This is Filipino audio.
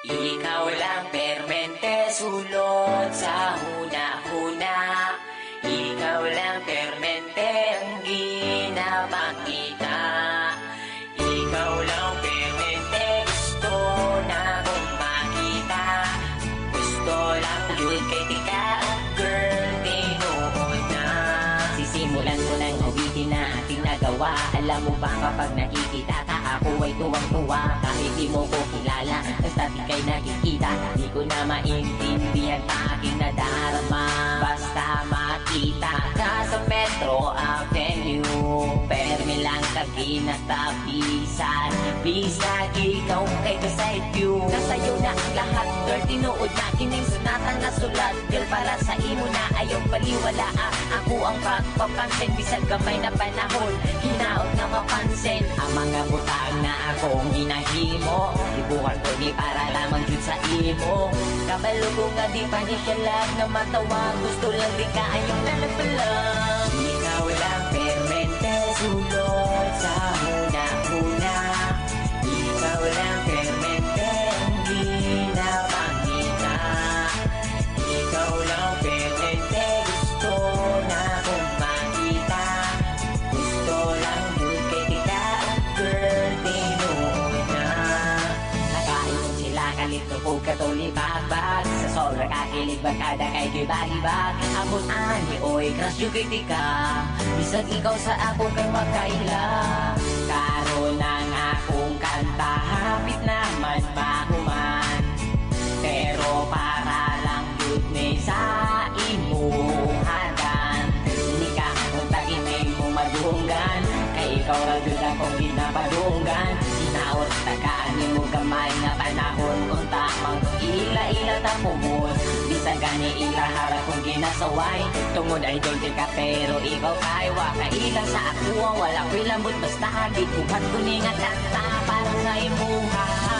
Ikaw lang permente sulod sa huna-huna. Ikaw lang permente ang ginapakita. Ikaw lang permente gusto na kong makita. Gusto lang yun kay tika, girl, tinuod na. Sisimulan ko ng awitin na ating nagawa. Alam mo ba kapag nakikita ka, ako ay tuwang-tuwa. Kahit di mo ko kilala, basta di kay nakikita. Di ko na maintindihan pa aking nadarama. Basta makita ka sa Metro Avenue, permi lang kaginatapisan. Bisag ikaw kay kaside view. Nasa'yo na ang lahat, girl, tinuod na kining sunatan na sulat. Girl, para sa imo na ayaw paliwala. Ako ang pagpapansin, bisag gamay na panahon, hinaot na mapansin ang mga butang na akong ginahimo. Ibukan ko ni para lamang jud sa imo. Kabalo ko nga di pa ni kalag na matawa. Gusto lang di ka ayaw nalagpalang. Ikaw lang permente sulod sa huna-huna. Ikaw lang permente ang ginapakita. Ikaw lang permente gusto na kong makita. Gusto lang yun kay tika, girl, tinuod na. Nakainom sila kalito po katulibag-bag. Sa sobra kakilig bagkada kay gibalibag. Abot ani oy crush yung kay tika. Bisag ikaw sa ako kay makaila. Karon ang akong kanta hapit naman mahuman. Pero para lang yun ni sa imuhadan. Hindi ka untagin may mo madunggan. Kay ikaw ra jud akong ginapadunggan. Sinaot tagaan ni mo gamay na panahon. Unta mang ila-ila ta pumon. Bisag gani ila hara kong ginasaway. Tungod ay dol ka pero ikaw kay wa kaila sa ako. Wala ko'y lambot basta hagit. Buhat ko ni nga kanta para nga imuha.